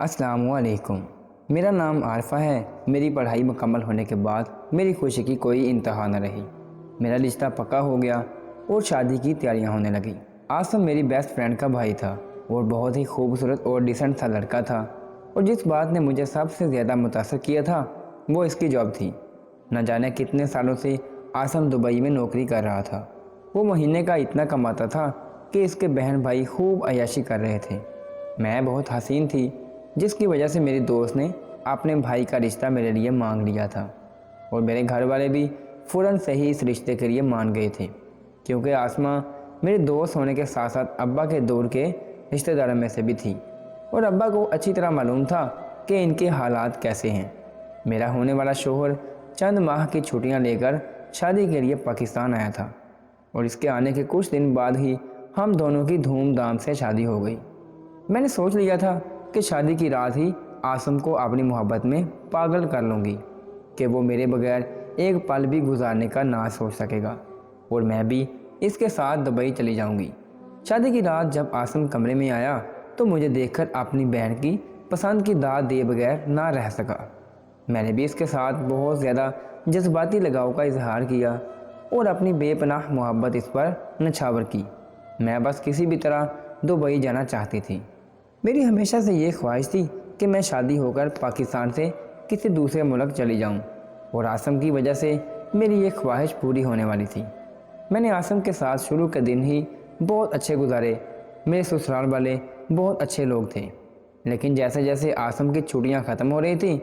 السلام علیکم۔ میرا نام عارفہ ہے۔ میری پڑھائی مکمل ہونے کے بعد میری خوشی کی کوئی انتہا نہ رہی۔ میرا رشتہ پکا ہو گیا اور شادی کی تیاریاں ہونے لگیں۔ عاصم میری بیسٹ فرینڈ کا بھائی تھا اور بہت ہی خوبصورت اور ڈیسنٹ سا لڑکا تھا، اور جس بات نے مجھے سب سے زیادہ متاثر کیا تھا وہ اس کی جاب تھی۔ نہ جانے کتنے سالوں سے عاصم دبئی میں نوکری کر رہا تھا۔ وہ مہینے کا اتنا کماتا تھا کہ اس کے بہن بھائی خوب عیاشی کر رہے تھے۔ میں بہت حسین تھی، جس کی وجہ سے میری دوست نے اپنے بھائی کا رشتہ میرے لیے مانگ لیا تھا، اور میرے گھر والے بھی فوراً سے ہی اس رشتے کے لیے مان گئے تھے، کیونکہ آسمہ میرے دوست ہونے کے ساتھ ساتھ ابا کے دور کے رشتہ داروں میں سے بھی تھی، اور ابا کو اچھی طرح معلوم تھا کہ ان کے حالات کیسے ہیں۔ میرا ہونے والا شوہر چند ماہ کی چھٹیاں لے کر شادی کے لیے پاکستان آیا تھا، اور اس کے آنے کے کچھ دن بعد ہی ہم دونوں کی دھوم دھام سے شادی ہو گئی۔ میں نے سوچ لیا تھا کہ شادی کی رات ہی عاصم کو اپنی محبت میں پاگل کر لوں گی کہ وہ میرے بغیر ایک پل بھی گزارنے کا نہ سوچ سکے گا، اور میں بھی اس کے ساتھ دبئی چلی جاؤں گی۔ شادی کی رات جب عاصم کمرے میں آیا تو مجھے دیکھ کر اپنی بہن کی پسند کی دعوت دیے بغیر نہ رہ سکا۔ میں نے بھی اس کے ساتھ بہت زیادہ جذباتی لگاؤ کا اظہار کیا اور اپنی بے پناہ محبت اس پر نچھاور کی۔ میں بس کسی بھی طرح دبئی جانا چاہتی تھی۔ میری ہمیشہ سے یہ خواہش تھی کہ میں شادی ہو کر پاکستان سے کسی دوسرے ملک چلی جاؤں، اور عاصم کی وجہ سے میری یہ خواہش پوری ہونے والی تھی۔ میں نے عاصم کے ساتھ شروع کے دن ہی بہت اچھے گزارے۔ میرے سسرال والے بہت اچھے لوگ تھے، لیکن جیسے جیسے عاصم کی چھٹیاں ختم ہو رہی تھیں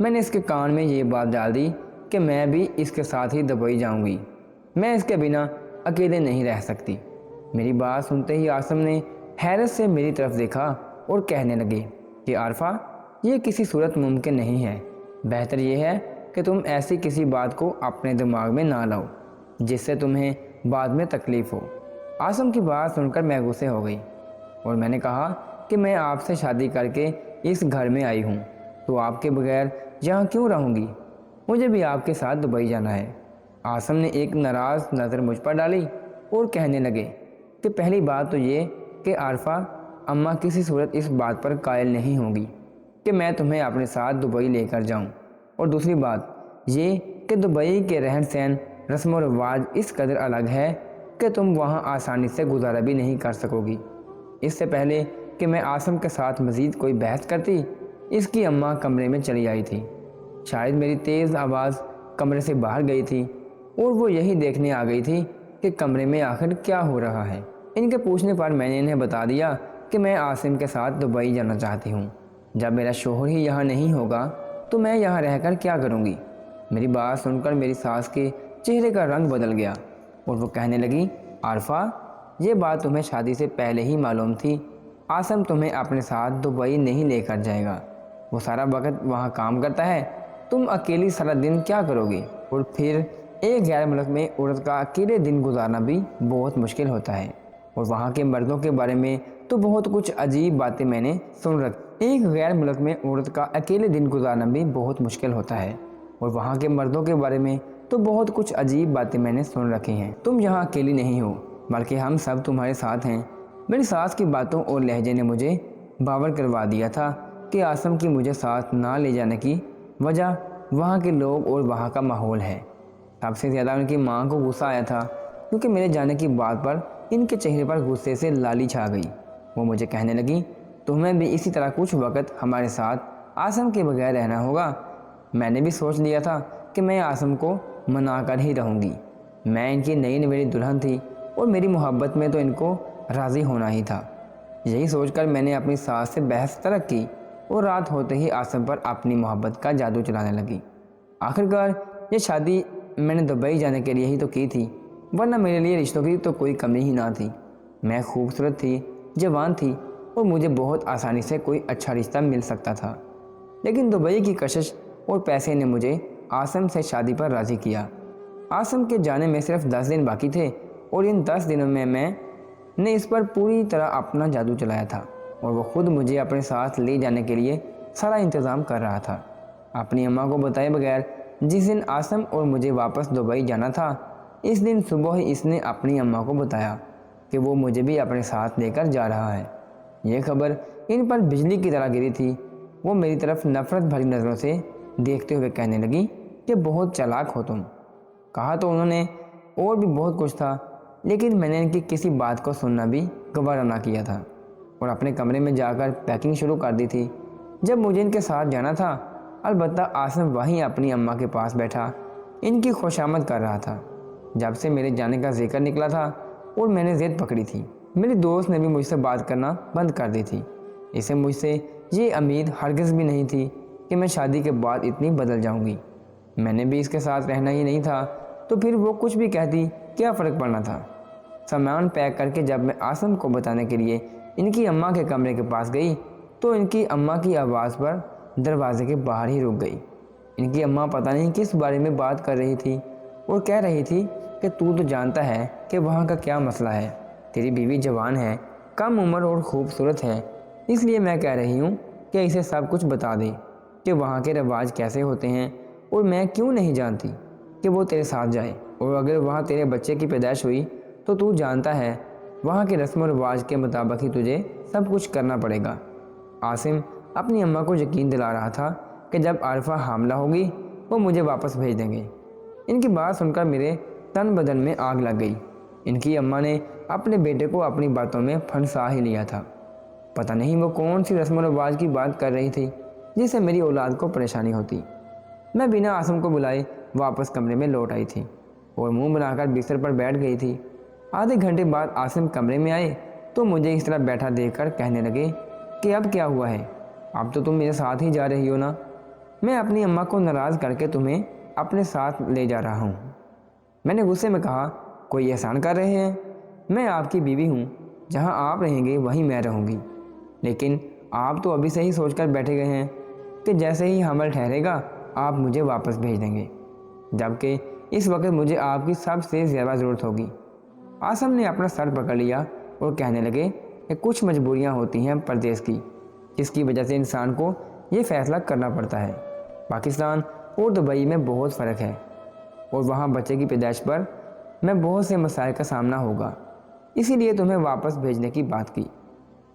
میں نے اس کے کان میں یہ بات ڈال دی کہ میں بھی اس کے ساتھ ہی دبئی جاؤں گی۔ میں اس کے بنا اکیلے نہیں رہ سکتی۔ میری بات سنتے ہی عاصم نے حیرت سے میری طرف دیکھا اور کہنے لگے کہ عارفہ، یہ کسی صورت ممکن نہیں ہے۔ بہتر یہ ہے کہ تم ایسی کسی بات کو اپنے دماغ میں نہ لاؤ جس سے تمہیں بعد میں تکلیف ہو۔ عاصم کی بات سن کر میں غصے ہو گئی، اور میں نے کہا کہ میں آپ سے شادی کر کے اس گھر میں آئی ہوں تو آپ کے بغیر یہاں کیوں رہوں گی؟ مجھے بھی آپ کے ساتھ دبئی جانا ہے۔ عاصم نے ایک ناراض نظر مجھ پر ڈالی اور کہنے لگے کہ پہلی بات تو یہ کہ عارفہ، اماں کسی صورت اس بات پر قائل نہیں ہوں گی کہ میں تمہیں اپنے ساتھ دبئی لے کر جاؤں، اور دوسری بات یہ کہ دبئی کے رہن سہن رسم و رواج اس قدر الگ ہے کہ تم وہاں آسانی سے گزارا بھی نہیں کر سکو گی۔ اس سے پہلے کہ میں عاصم کے ساتھ مزید کوئی بحث کرتی، اس کی اماں کمرے میں چلی آئی تھی۔ شاید میری تیز آواز کمرے سے باہر گئی تھی، اور وہ یہی دیکھنے آ گئی تھی کہ کمرے میں آخر کیا ہو رہا ہے۔ ان کے پوچھنے پر میں نے انہیں بتا دیا کہ میں عاصم کے ساتھ دبئی جانا چاہتی ہوں۔ جب میرا شوہر ہی یہاں نہیں ہوگا تو میں یہاں رہ کر کیا کروں گی؟ میری بات سن کر میری ساس کے چہرے کا رنگ بدل گیا، اور وہ کہنے لگی، عارفہ، یہ بات تمہیں شادی سے پہلے ہی معلوم تھی۔ عاصم تمہیں اپنے ساتھ دبئی نہیں لے کر جائے گا۔ وہ سارا وقت وہاں کام کرتا ہے، تم اکیلی سارا دن کیا کرو گی؟ اور پھر ایک غیر ملک میں عورت کا اکیلے دن گزارنا بھی بہت مشکل ہوتا ہے، اور وہاں کے مردوں کے بارے میں تو بہت کچھ عجیب باتیں میں نے سن رکھی۔ ایک غیر ملک میں عورت کا اکیلے دن گزارنا بھی بہت مشکل ہوتا ہے، اور وہاں کے مردوں کے بارے میں تو بہت کچھ عجیب باتیں میں نے سن رکھی ہیں۔ تم یہاں اکیلی نہیں ہو، بلکہ ہم سب تمہارے ساتھ ہیں۔ میری ساس کی باتوں اور لہجے نے مجھے باور کروا دیا تھا کہ عاصم کی مجھے ساتھ نہ لے جانے کی وجہ وہاں کے لوگ اور وہاں کا ماحول ہے۔ سب سے زیادہ ان کی ماں کو غصہ آیا تھا، کیونکہ میرے جانے کی بات پر ان کے چہرے پر غصے سے لالی چھا گئی۔ وہ مجھے کہنے لگی، تمہیں بھی اسی طرح کچھ وقت ہمارے ساتھ عاصم کے بغیر رہنا ہوگا۔ میں نے بھی سوچ لیا تھا کہ میں عاصم کو منا کر ہی رہوں گی۔ میں ان کی نئی نویلی دلہن تھی، اور میری محبت میں تو ان کو راضی ہونا ہی تھا۔ یہی سوچ کر میں نے اپنی ساس سے بحث طلب کی، اور رات ہوتے ہی عاصم پر اپنی محبت کا جادو چلانے لگی۔ آخرکار یہ شادی میں نے دبئی جانے کے لیے ہی تو کی تھی، ورنہ میرے لیے رشتوں کی تو کوئی کمی ہی نہ تھی۔ میں خوبصورت تھی، جوان تھی، اور مجھے بہت آسانی سے کوئی اچھا رشتہ مل سکتا تھا، لیکن دبئی کی کشش اور پیسے نے مجھے عاصم سے شادی پر راضی کیا۔ عاصم کے جانے میں صرف 10 دن باقی تھے، اور ان 10 دنوں میں نے اس پر پوری طرح اپنا جادو چلایا تھا، اور وہ خود مجھے اپنے ساتھ لے جانے کے لیے سارا انتظام کر رہا تھا۔ اپنی اماں کو بتائے بغیر جس دن عاصم اور مجھے واپس دبئی جانا تھا، اس دن صبح ہی اس نے اپنی اماں کو بتایا کہ وہ مجھے بھی اپنے ساتھ لے کر جا رہا ہے۔ یہ خبر ان پر بجلی کی طرح گری تھی۔ وہ میری طرف نفرت بھری نظروں سے دیکھتے ہوئے کہنے لگی کہ بہت چالاک ہو تم۔ کہا تو انہوں نے اور بھی بہت کچھ تھا، لیکن میں نے ان کی کسی بات کو سننا بھی گوارا نہ کیا تھا اور اپنے کمرے میں جا کر پیکنگ شروع کر دی تھی۔ جب مجھے ان کے ساتھ جانا تھا، البتہ عاصم وہیں اپنی اماں کے پاس بیٹھا ان کی خوشامد کر رہا تھا۔ جب سے میرے جانے کا ذکر نکلا تھا اور میں نے ضد پکڑی تھی، میری دوست نے بھی مجھ سے بات کرنا بند کر دی تھی۔ اسے مجھ سے یہ امید ہرگز بھی نہیں تھی کہ میں شادی کے بعد اتنی بدل جاؤں گی۔ میں نے بھی اس کے ساتھ رہنا ہی نہیں تھا، تو پھر وہ کچھ بھی کہتی کیا فرق پڑنا تھا۔ سامان پیک کر کے جب میں عاصم کو بتانے کے لیے ان کی اماں کے کمرے کے پاس گئی تو ان کی اماں کی آواز پر دروازے کے باہر ہی رک گئی۔ ان کی اماں پتہ نہیں کس بارے میں بات کر رہی تھی اور کہہ رہی تھی کہ تو جانتا ہے کہ وہاں کا کیا مسئلہ ہے، تیری بیوی جوان ہے، کم عمر اور خوبصورت ہے، اس لیے میں کہہ رہی ہوں کہ اسے سب کچھ بتا دے کہ وہاں کے رواج کیسے ہوتے ہیں، اور میں کیوں نہیں جانتی کہ وہ تیرے ساتھ جائے، اور اگر وہاں تیرے بچے کی پیدائش ہوئی تو جانتا ہے وہاں کے رسم و رواج کے مطابق ہی تجھے سب کچھ کرنا پڑے گا۔ عاصم اپنی اماں کو یقین دلا رہا تھا کہ جب عارفہ حاملہ ہوگی وہ مجھے واپس بھیج دیں گے۔ ان کی بات سن کر میرے تن بدن میں آگ لگ گئی۔ ان کی اماں نے اپنے بیٹے کو اپنی باتوں میں پھنسا ہی لیا تھا۔ پتہ نہیں وہ کون سی رسم و رواج کی بات کر رہی تھی جس سے میری اولاد کو پریشانی ہوتی۔ میں بنا عاصم کو بلائے واپس کمرے میں لوٹ آئی تھی اور منہ بنا کر بستر پر بیٹھ گئی تھی۔ آدھے گھنٹے بعد عاصم کمرے میں آئے تو مجھے اس طرح بیٹھا دیکھ کر کہنے لگے کہ اب کیا ہوا ہے، اب تو تم میرے ساتھ ہی جا رہی ہو نا؟ میں اپنی اماں کو ناراض کر کے تمہیں اپنے ساتھ لے جا رہا ہوں۔ میں نے غصے میں کہا، کوئی احسان کر رہے ہیں؟ میں آپ کی بیوی ہوں، جہاں آپ رہیں گے وہیں میں رہوں گی، لیکن آپ تو ابھی سے ہی سوچ کر بیٹھے گئے ہیں کہ جیسے ہی حمل ٹھہرے گا آپ مجھے واپس بھیج دیں گے، جبکہ اس وقت مجھے آپ کی سب سے زیادہ ضرورت ہوگی۔ عاصم نے اپنا سر پکڑ لیا اور کہنے لگے کہ کچھ مجبوریاں ہوتی ہیں پردیس کی، جس کی وجہ سے انسان کو یہ فیصلہ کرنا پڑتا ہے۔ پاکستان اور دبئی میں بہت فرق ہے، اور وہاں بچے کی پیدائش پر میں بہت سے مسائل کا سامنا ہوگا، اسی لیے تمہیں واپس بھیجنے کی بات کی۔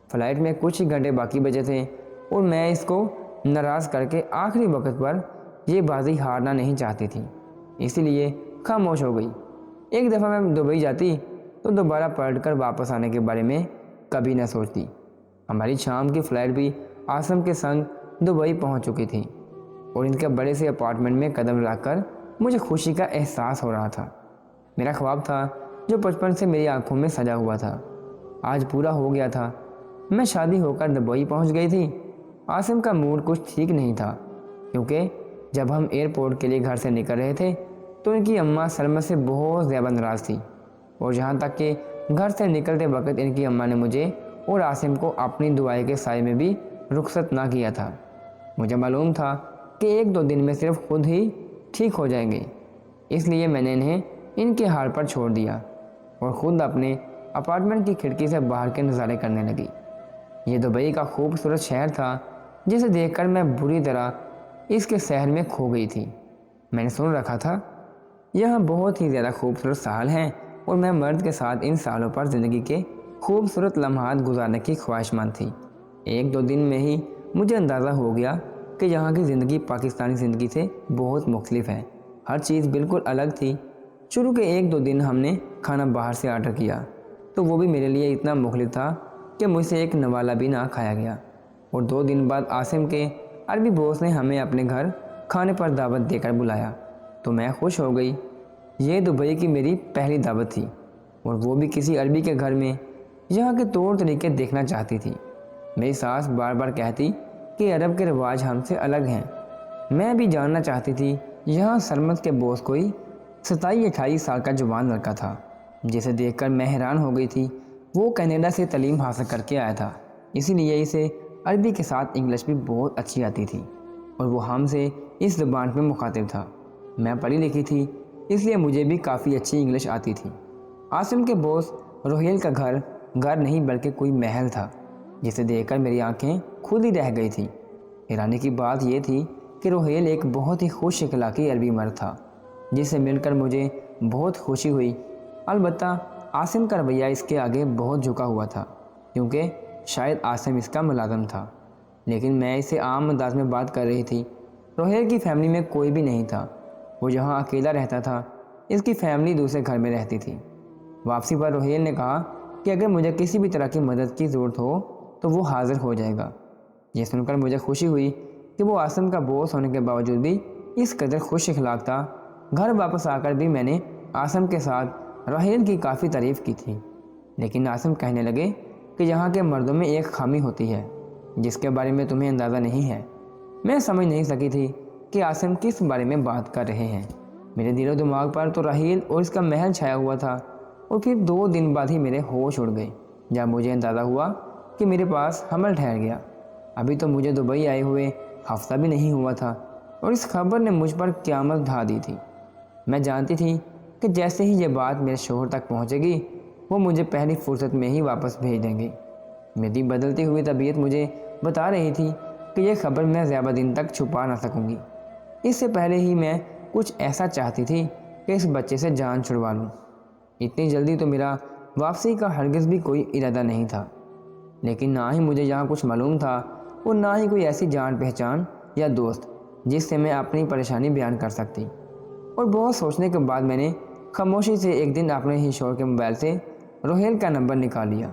فلائٹ میں کچھ ہی گھنٹے باقی بچے تھے اور میں اس کو ناراض کر کے آخری وقت پر یہ بازی ہارنا نہیں چاہتی تھی، اسی لیے خاموش ہو گئی۔ ایک دفعہ میں دبئی جاتی تو دوبارہ پلٹ کر واپس آنے کے بارے میں کبھی نہ سوچتی۔ ہماری شام کی فلائٹ بھی عاصم کے سنگ دبئی پہنچ چکی تھی اور ان کے بڑے سے اپارٹمنٹ میں قدم رکھ کر مجھے خوشی کا احساس ہو رہا تھا۔ میرا خواب تھا جو بچپن سے میری آنکھوں میں سجا ہوا تھا، آج پورا ہو گیا تھا۔ میں شادی ہو کر دبئی پہنچ گئی تھی۔ عاصم کا موڈ کچھ ٹھیک نہیں تھا، کیونکہ جب ہم ایئرپورٹ کے لیے گھر سے نکل رہے تھے تو ان کی اماں سلمت سے بہت زیادہ ناراض تھی، اور یہاں تک کہ گھر سے نکلتے وقت ان کی اماں نے مجھے اور عاصم کو اپنی دعائیں کے سائے میں بھی رخصت نہ کیا تھا۔ مجھے معلوم تھا کہ ایک دو دن میں صرف خود ہی ٹھیک ہو جائیں گے، اس لیے میں نے انہیں ان کے حال پر چھوڑ دیا اور خود اپنے اپارٹمنٹ کی کھڑکی سے باہر کے نظارے کرنے لگی۔ یہ دبئی کا خوبصورت شہر تھا جسے دیکھ کر میں بری طرح اس کے شہر میں کھو گئی تھی۔ میں نے سن رکھا تھا یہاں بہت ہی زیادہ خوبصورت سال ہیں، اور میں مرد کے ساتھ ان سالوں پر زندگی کے خوبصورت لمحات گزارنے کی خواہش مند تھی۔ ایک دو دن میں ہی مجھے اندازہ ہو گیا کہ یہاں کی زندگی پاکستانی زندگی سے بہت مختلف ہے، ہر چیز بالکل الگ تھی۔ شروع کے ایک دو دن ہم نے کھانا باہر سے آرڈر کیا تو وہ بھی میرے لیے اتنا مختلف تھا کہ مجھ سے ایک نوالا بھی نہ کھایا گیا، اور 2 دن بعد عاصم کے عربی باس نے ہمیں اپنے گھر کھانے پر دعوت دے کر بلایا تو میں خوش ہو گئی۔ یہ دبئی کی میری پہلی دعوت تھی، اور وہ بھی کسی عربی کے گھر میں۔ یہاں کے طور طریقے دیکھنا چاہتی تھی۔ میری ساس بار بار کہتی کہ عرب کے رواج ہم سے الگ ہیں۔ میں بھی جاننا چاہتی تھی۔ یہاں سلمت کے باس کوئی 27-28 سال کا جوان لڑکا تھا جسے دیکھ کر میں حیران ہو گئی تھی۔ وہ کینیڈا سے تعلیم حاصل کر کے آیا تھا، اسی لیے اسے عربی کے ساتھ انگلش بھی بہت اچھی آتی تھی، اور وہ ہم سے اس زبان میں مخاطب تھا۔ میں پڑھی لکھی تھی، اس لیے مجھے بھی کافی اچھی انگلش آتی تھی۔ عاصم کے باس روہیل کا گھر نہیں بلکہ کوئی محل تھا، جسے دیکھ کر میری آنکھیں خود ہی رہ گئی تھیں۔ حیرانی کی بات یہ تھی کہ روہیل ایک بہت ہی خوش اخلاقی عربی مرد تھا، جس سے مل کر مجھے بہت خوشی ہوئی۔ البتہ عاصم کا رویہ اس کے آگے بہت جھکا ہوا تھا، کیونکہ شاید عاصم اس کا ملازم تھا۔ لیکن میں اس سے عام انداز میں بات کر رہی تھی۔ روہیل کی فیملی میں کوئی بھی نہیں تھا، وہ جہاں اکیلا رہتا تھا اس کی فیملی دوسرے گھر میں رہتی تھی۔ واپسی پر روہیل نے کہا کہ اگر مجھے کسی بھی طرح کی مدد کی ضرورت ہو تو وہ حاضر ہو جائے گا۔ یہ سن کر مجھے خوشی ہوئی کہ وہ عاصم کا باس ہونے کے باوجود بھی اس قدر خوش اخلاق تھا۔ گھر واپس آ کر بھی میں نے عاصم کے ساتھ روہیل کی کافی تعریف کی تھی، لیکن عاصم کہنے لگے کہ یہاں کے مردوں میں ایک خامی ہوتی ہے جس کے بارے میں تمہیں اندازہ نہیں ہے۔ میں سمجھ نہیں سکی تھی کہ عاصم کس بارے میں بات کر رہے ہیں۔ میرے دل و دماغ پر تو روہیل اور اس کا محل چھایا ہوا تھا، اور پھر 2 دن بعد ہی میرے ہوش اڑ گئے جب مجھے اندازہ ہوا کہ میرے پاس حمل ٹھہر گیا۔ ابھی تو مجھے دبئی آئے ہوئے ہفتہ بھی نہیں ہوا تھا، اور اس خبر نے مجھ پر قیامت ڈھا دی تھی۔ میں جانتی تھی کہ جیسے ہی یہ بات میرے شوہر تک پہنچے گی وہ مجھے پہلی فرصت میں ہی واپس بھیج دیں گے۔ میری بدلتی ہوئی طبیعت مجھے بتا رہی تھی کہ یہ خبر میں زیادہ دن تک چھپا نہ سکوں گی۔ اس سے پہلے ہی میں کچھ ایسا چاہتی تھی کہ اس بچے سے جان چھڑوا لوں۔ اتنی جلدی تو میرا واپسی کا ہرگز بھی کوئی ارادہ نہیں تھا، لیکن نہ ہی مجھے یہاں کچھ معلوم تھا اور نہ ہی کوئی ایسی جان پہچان یا دوست جس سے میں اپنی پریشانی بیان کر سکتی۔ اور بہت سوچنے کے بعد میں نے خاموشی سے ایک دن اپنے ہی شوہر کے موبائل سے روہیل کا نمبر نکال لیا۔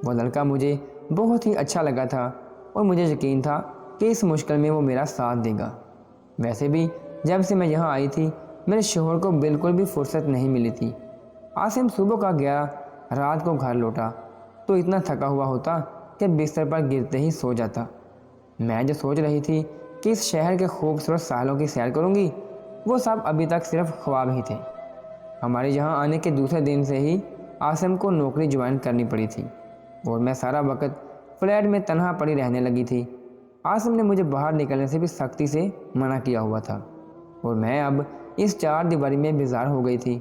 وہ لڑکا مجھے بہت ہی اچھا لگا تھا اور مجھے یقین تھا کہ اس مشکل میں وہ میرا ساتھ دے گا۔ ویسے بھی جب سے میں یہاں آئی تھی میرے شوہر کو بالکل بھی فرصت نہیں ملی تھی۔ عاصم صبح کا گیا، رات کو گھر لوٹا تو اتنا تھکا ہوا ہوتا کہ بستر پر گرتے ہی سو جاتا۔ میں جو سوچ رہی تھی کہ اس شہر کے خوبصورت ساحلوں کی سیر کروں گی، وہ سب ابھی تک صرف خواب ہی تھے۔ ہمارے یہاں آنے کے دوسرے دن سے ہی عاصم کو نوکری جوائن کرنی پڑی تھی اور میں سارا وقت فلیٹ میں تنہا پڑی رہنے لگی تھی۔ عاصم نے مجھے باہر نکلنے سے بھی سختی سے منع کیا ہوا تھا اور میں اب اس 4 دیواری میں بیزار ہو گئی تھی۔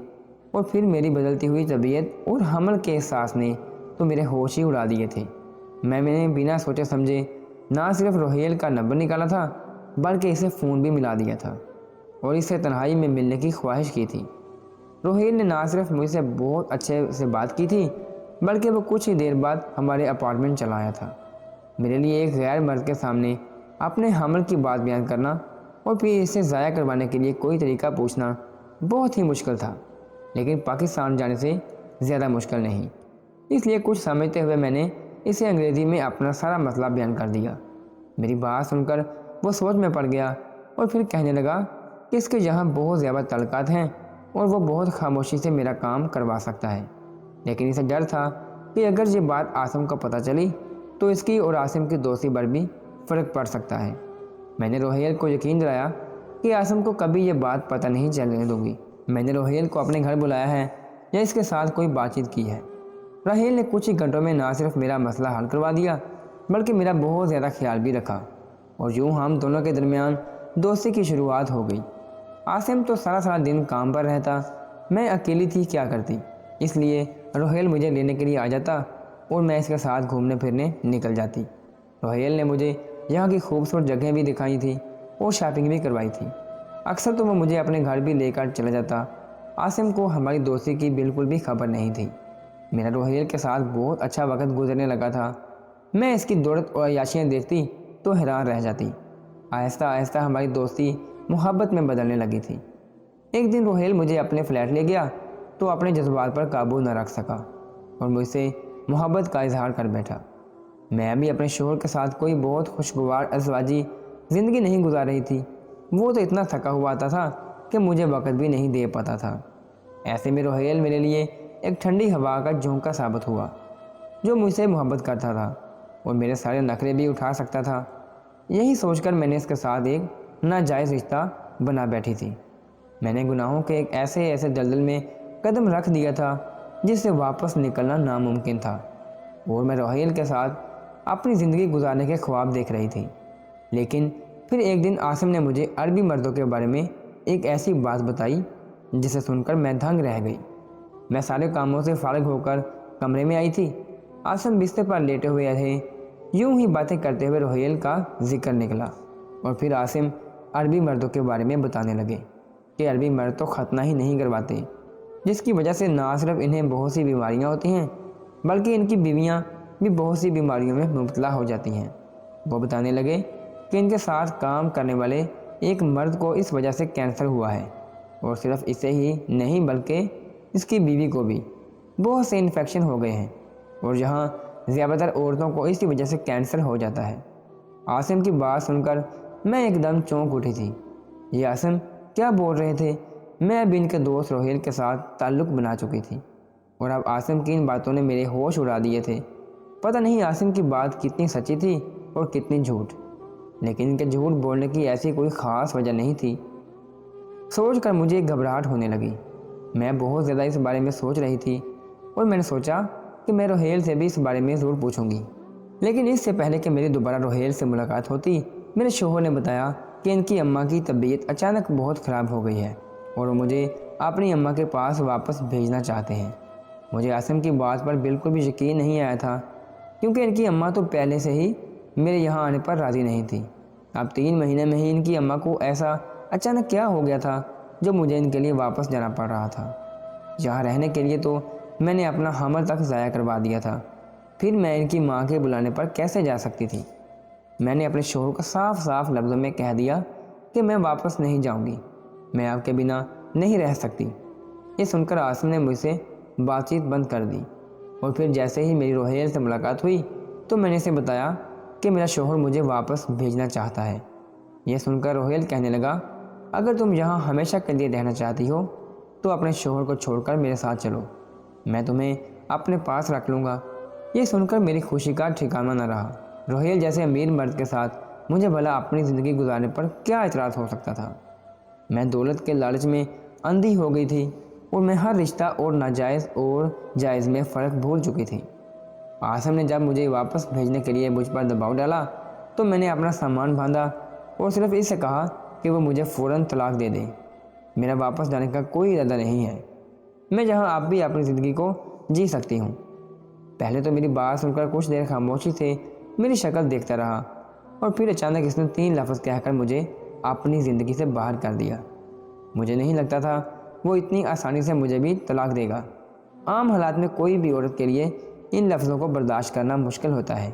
اور پھر میری بدلتی ہوئی طبیعت اور حمل کے احساس نے تو میرے ہوش ہی اڑا دیے تھے۔ میں نے بنا سوچے سمجھے نہ صرف روہیل کا نمبر نکالا تھا بلکہ اسے فون بھی ملا دیا تھا اور اس سے تنہائی میں ملنے کی خواہش کی تھی۔ روہیل نے نہ صرف مجھ سے بہت اچھے سے بات کی تھی بلکہ وہ کچھ ہی دیر بعد ہمارے اپارٹمنٹ چلا آیا تھا۔ میرے لیے ایک غیر مرد کے سامنے اپنے حمل کی بات بیان کرنا اور پھر اسے ضائع کروانے کے لیے کوئی طریقہ پوچھنا بہت ہی مشکل تھا، لیکن پاکستان جانے سے زیادہ مشکل نہیں۔ اس لیے کچھ سمجھتے ہوئے میں نے اسے انگریزی میں اپنا سارا مسئلہ بیان کر دیا۔ میری بات سن کر وہ سوچ میں پڑ گیا اور پھر کہنے لگا کہ اس کے یہاں بہت زیادہ تعلقات ہیں اور وہ بہت خاموشی سے میرا کام کروا سکتا ہے، لیکن اسے ڈر تھا کہ اگر یہ بات عاصم کو پتہ چلی تو اس کی اور عاصم کی دوستی پر بھی فرق پڑ سکتا ہے۔ میں نے روہیل کو یقین دلایا کہ عاصم کو کبھی یہ بات پتہ نہیں چلنے دوں گی۔ میں نے روہیل کو اپنے گھر بلایا ہے یا اس کے ساتھ کوئی بات چیت کی ہے۔ روہیل نے کچھ ہی گھنٹوں میں نہ صرف میرا مسئلہ حل کروا دیا بلکہ میرا بہت زیادہ خیال بھی رکھا، اور یوں ہم دونوں کے درمیان دوستی کی شروعات ہو گئی۔ عاصم تو سارا دن کام پر رہتا، میں اکیلی تھی کیا کرتی، اس لیے روہیل مجھے لینے کے لیے آ جاتا اور میں اس کے ساتھ گھومنے پھرنے نکل جاتی۔ روہیل نے مجھے یہاں کی خوبصورت جگہیں بھی دکھائی تھی اور شاپنگ بھی کروائی تھی۔ اکثر تو وہ مجھے اپنے گھر بھی لے کر چلا جاتا۔ عاصم کو ہماری دوستی کی بالکل بھی خبر نہیں تھی۔ میرا روہیل کے ساتھ بہت اچھا وقت گزرنے لگا تھا۔ میں اس کی دولت اور عیاشیاں دیکھتی تو حیران رہ جاتی۔ آہستہ آہستہ ہماری دوستی محبت میں بدلنے لگی تھی۔ ایک دن روہیل مجھے اپنے فلیٹ لے گیا تو اپنے جذبات پر قابو نہ رکھ سکا اور مجھ سے محبت کا اظہار کر بیٹھا۔ میں ابھی اپنے شوہر کے ساتھ کوئی بہت خوشگوار ازواجی زندگی نہیں گزار رہی تھی۔ وہ تو اتنا تھکا ہوا آتا تھا کہ مجھے وقت بھی نہیں دے پاتا تھا۔ ایسے میں روہیل میرے لیے ایک ٹھنڈی ہوا کا جھونکا ثابت ہوا جو مجھ سے محبت کرتا تھا اور میرے سارے نخرے بھی اٹھا سکتا تھا۔ یہی سوچ کر میں نے اس کے ساتھ ایک ناجائز رشتہ بنا بیٹھی تھی۔ میں نے گناہوں کے ایک ایسے دلدل میں قدم رکھ دیا تھا جس سے واپس نکلنا ناممکن تھا، اور میں روہیل کے ساتھ اپنی زندگی گزارنے کے خواب دیکھ رہی تھی۔ لیکن پھر ایک دن عاصم نے مجھے عربی مردوں کے بارے میں ایک ایسی بات بتائی جسے سن کر میں دھنگ رہ گئی۔ میں سارے کاموں سے فارغ ہو کر کمرے میں آئی تھی۔ عاصم بستر پر لیٹے ہوئے تھے۔ یوں ہی باتیں کرتے ہوئے روہیل کا ذکر نکلا اور پھر عاصم عربی مردوں کے بارے میں بتانے لگے کہ عربی مرد تو ختنہ ہی نہیں کرواتے، جس کی وجہ سے نہ صرف انہیں بہت سی بیماریاں ہوتی ہیں بلکہ ان کی بیویاں بھی بہت سی بیماریوں میں مبتلا ہو جاتی ہیں۔ وہ بتانے لگے کہ ان کے ساتھ کام کرنے والے ایک مرد کو اس وجہ سے کینسر ہوا ہے، اور صرف اسے ہی نہیں بلکہ اس کی بیوی کو بھی بہت سے انفیکشن ہو گئے ہیں، اور جہاں زیادہ تر عورتوں کو اسی وجہ سے کینسر ہو جاتا ہے۔ عاصم کی بات سن کر میں ایک دم چونک اٹھی تھی۔ یہ عاصم کیا بول رہے تھے؟ میں اب ان کے دوست روہیل کے ساتھ تعلق بنا چکی تھی، اور اب عاصم کی ان باتوں نے میرے ہوش اڑا دیے تھے۔ پتہ نہیں عاصم کی بات کتنی سچی تھی اور کتنی جھوٹ، لیکن ان کے جھوٹ بولنے کی ایسی کوئی خاص وجہ نہیں تھی۔ سوچ کر مجھے گھبراہٹ ہونے لگی۔ میں بہت زیادہ اس بارے میں سوچ رہی تھی، اور میں نے سوچا کہ میں روہیل سے بھی اس بارے میں ضرور پوچھوں گی۔ لیکن اس سے پہلے کہ میری دوبارہ روہیل سے ملاقات ہوتی، میرے شوہر نے بتایا کہ ان کی اماں کی طبیعت اچانک بہت خراب ہو گئی ہے، اور وہ مجھے اپنی اماں کے پاس واپس بھیجنا چاہتے ہیں۔ مجھے عاصم کی بات پر بالکل بھی یقین نہیں آیا تھا، کیونکہ ان کی اماں تو پہلے سے ہی میرے یہاں آنے پر راضی نہیں تھی۔ اب 3 مہینے میں ہی ان کی اماں کو ایسا اچانک کیا ہو گیا تھا جو مجھے ان کے لیے واپس جانا پڑ رہا تھا؟ یہاں رہنے کے لیے تو میں نے اپنا حمل تک ضائع کروا دیا تھا، پھر میں ان کی ماں کے بلانے پر کیسے جا سکتی تھی؟ میں نے اپنے شوہر کو صاف صاف لفظوں میں کہہ دیا کہ میں واپس نہیں جاؤں گی، میں آپ کے بنا نہیں رہ سکتی۔ یہ سن کر عاصم نے مجھ سے بات چیت بند کر دی، اور پھر جیسے ہی میری روہیل سے ملاقات ہوئی تو میں نے اسے بتایا کہ میرا شوہر مجھے واپس بھیجنا چاہتا ہے۔ یہ سن کر روہیل کہنے لگا، اگر تم یہاں ہمیشہ کے لیے رہنا چاہتی ہو تو اپنے شوہر کو چھوڑ کر میرے ساتھ چلو، میں تمہیں اپنے پاس رکھ لوں گا۔ یہ سن کر میری خوشی کا ٹھکانہ نہ رہا۔ روہیل جیسے امیر مرد کے ساتھ مجھے بھلا اپنی زندگی گزارنے پر کیا اعتراض ہو سکتا تھا؟ میں دولت کے لالچ میں اندھی ہو گئی تھی، اور میں ہر رشتہ اور ناجائز اور جائز میں فرق بھول چکی تھی۔ عاصم نے جب مجھے واپس بھیجنے کے لیے مجھ پر دباؤ ڈالا تو میں نے اپنا سامان باندھا اور صرف اس سے کہا کہ وہ مجھے فوراً طلاق دے دے۔ میرا واپس جانے کا کوئی ارادہ نہیں ہے، میں جہاں آپ بھی اپنی زندگی کو جی سکتی ہوں۔ پہلے تو میری بات سن کر کچھ دیر خاموشی سے میری شکل دیکھتا رہا، اور پھر اچانک اس نے 3 لفظ کہہ کر مجھے اپنی زندگی سے باہر کر دیا۔ مجھے نہیں لگتا تھا وہ اتنی آسانی سے مجھے بھی طلاق دے گا۔ عام حالات میں کوئی بھی عورت کے لیے ان لفظوں کو برداشت کرنا مشکل ہوتا ہے،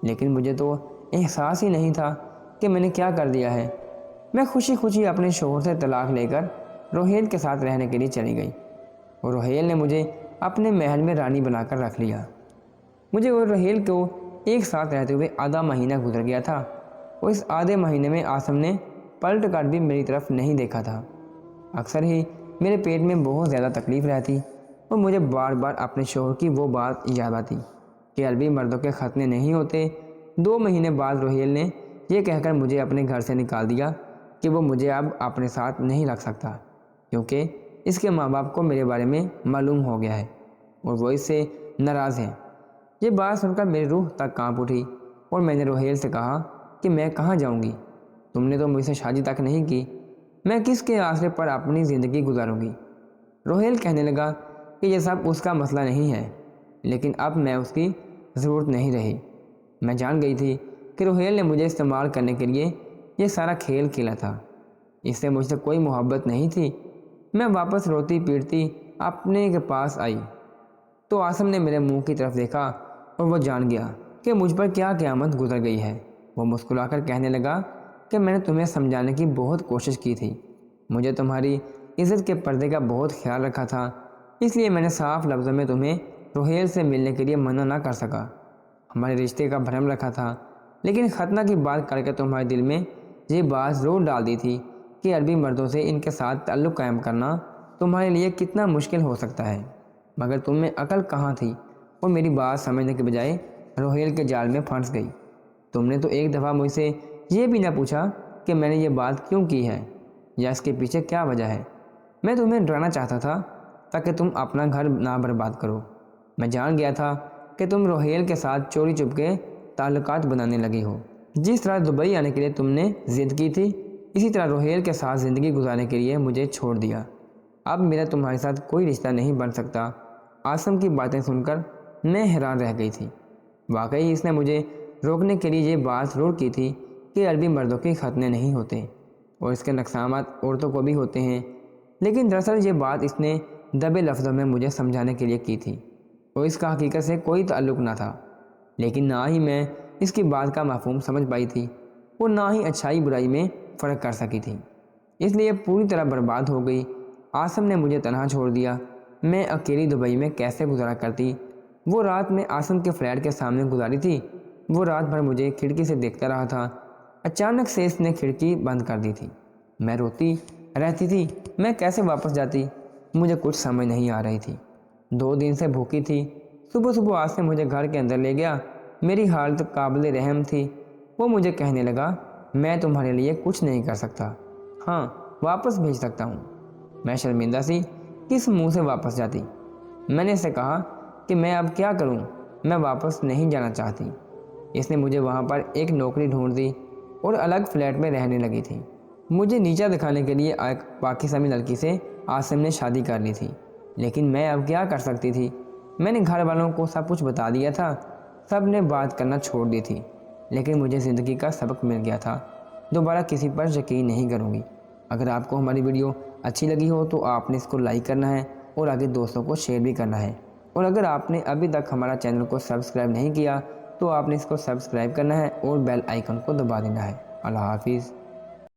لیکن مجھے تو احساس ہی نہیں تھا کہ میں نے کیا کر دیا ہے۔ میں خوشی خوشی اپنے شوہر سے طلاق لے کر روہیل کے ساتھ رہنے کے لیے چلی گئی، اور روہیل نے مجھے اپنے محل میں رانی بنا کر رکھ لیا۔ مجھے اور روہیل کو ایک ساتھ رہتے ہوئے آدھا مہینہ گزر گیا تھا، اور اس آدھے مہینے میں عاصم نے پلٹ کر بھی میری طرف نہیں دیکھا تھا۔ اکثر ہی میرے پیٹ میں بہت زیادہ تکلیف رہتی، اور مجھے بار بار اپنے شوہر کی وہ بات یاد آتی کہ عربی مردوں کے ختنے نہیں ہوتے۔ 2 مہینے بعد روہیل نے یہ کہہ کر مجھے اپنے گھر سے نکال دیا کہ وہ مجھے اب اپنے ساتھ نہیں رکھ سکتا، کیونکہ اس کے ماں باپ کو میرے بارے میں معلوم ہو گیا ہے اور وہ اس سے ناراض ہیں۔ یہ بات سن کر میری روح تک کانپ اٹھی، اور میں نے روہیل سے کہا کہ میں کہاں جاؤں گی؟ تم نے تو مجھ سے شادی تک نہیں کی، میں کس کے آسرے پر اپنی زندگی گزاروں گی؟ روہیل کہنے لگا کہ یہ سب اس کا مسئلہ نہیں ہے، لیکن اب میں اس کی ضرورت نہیں رہی۔ میں جان گئی تھی کہ روہیل نے مجھے استعمال کرنے کے لیے یہ سارا کھیل کھیلا تھا، اس سے مجھ سے کوئی محبت نہیں تھی۔ میں واپس روتی پیٹتی اپنے کے پاس آئی تو عاصم نے میرے منہ کی طرف دیکھا، اور وہ جان گیا کہ مجھ پر کیا قیامت گزر گئی ہے۔ وہ مسکرا کر کہنے لگا کہ میں نے تمہیں سمجھانے کی بہت کوشش کی تھی، مجھے تمہاری عزت کے پردے کا بہت خیال رکھا تھا، اس لیے میں نے صاف لفظوں میں تمہیں روہیل سے ملنے کے لیے منع نہ کر سکا، ہمارے رشتے کا بھرم رکھا تھا، لیکن ختنہ کی بات کر کے تمہارے دل میں یہ بات ضرور ڈال دی تھی کہ عربی مردوں سے ان کے ساتھ تعلق قائم کرنا تمہارے لیے کتنا مشکل ہو سکتا ہے، مگر تم میں عقل کہاں تھی، اور میری بات سمجھنے کے بجائے روہیل کے جال میں پھنس گئی۔ تم نے تو ایک دفعہ مجھ سے یہ بھی نہ پوچھا کہ میں نے یہ بات کیوں کی ہے یا اس کے پیچھے کیا وجہ ہے۔ میں تمہیں ڈرانا چاہتا تھا تاکہ تم اپنا گھر نہ برباد کرو۔ میں جان گیا تھا کہ تم روہیل کے ساتھ چوری چپ کے تعلقات بنانے لگی ہو۔ جس طرح دبئی آنے کے لیے تم نے ضد کی تھی، اسی طرح روہیل کے ساتھ زندگی گزارنے کے لیے مجھے چھوڑ دیا۔ اب میرا تمہارے ساتھ کوئی رشتہ نہیں بن سکتا۔ عاصم کی باتیں سن کر میں حیران رہ گئی تھی۔ واقعی اس نے مجھے روکنے کے لیے یہ بات ضرور کی تھی کہ عربی مردوں کے ختنے نہیں ہوتے، اور اس کے نقصانات عورتوں کو بھی ہوتے ہیں، لیکن دراصل یہ بات اس نے دبے لفظوں میں مجھے سمجھانے کے لیے کی تھی، اور اس کا حقیقت سے کوئی تعلق نہ تھا۔ لیکن نہ ہی میں اس کی بات کا مفہوم سمجھ پائی تھی اور نہ ہی اچھائی برائی میں فرق کر سکی تھی، اس لیے پوری طرح برباد ہو گئی۔ عاصم نے مجھے تنہا چھوڑ دیا۔ میں اکیلی دبئی میں کیسے گزارا کرتی؟ وہ رات میں عاصم کے فلیٹ کے سامنے گزاری تھی۔ وہ رات بھر مجھے کھڑکی سے دیکھتا رہا تھا۔ اچانک سے اس نے کھڑکی بند کر دی تھی۔ میں روتی رہتی تھی، میں کیسے واپس جاتی؟ مجھے کچھ سمجھ نہیں آ رہی تھی۔ 2 دن سے بھوکی تھی۔ صبح صبح عاصم مجھے گھر کے اندر لے گیا۔ میری حالت قابل رحم تھی۔ وہ مجھے کہنے لگا، میں تمہارے لیے کچھ نہیں کر سکتا، ہاں واپس بھیج سکتا ہوں۔ میں شرمندہ سی، کس منہ سے واپس جاتی؟ میں نے اسے کہا کہ میں اب کیا کروں، میں واپس نہیں جانا چاہتی۔ اس نے مجھے وہاں پر ایک نوکری ڈھونڈ دی اور الگ فلیٹ میں رہنے لگی تھی۔ مجھے نیچا دکھانے کے لیے ایک پاکستانی لڑکی سے عاصم نے شادی کر لی تھی، لیکن میں اب کیا کر سکتی تھی؟ میں نے گھر والوں کو سب کچھ بتا دیا تھا، سب نے بات کرنا چھوڑ دی تھی، لیکن مجھے زندگی کا سبق مل گیا تھا۔ دوبارہ کسی پر یقین نہیں کروں گی۔ اگر آپ کو ہماری ویڈیو اچھی لگی ہو تو آپ نے اس کو لائک کرنا ہے اور آگے دوستوں کو شیئر بھی کرنا ہے، اور اگر آپ نے ابھی تک ہمارا چینل کو سبسکرائب نہیں کیا تو آپ نے اس کو سبسکرائب کرنا ہے اور بیل آئیکن کو دبا دینا ہے۔ اللہ حافظ۔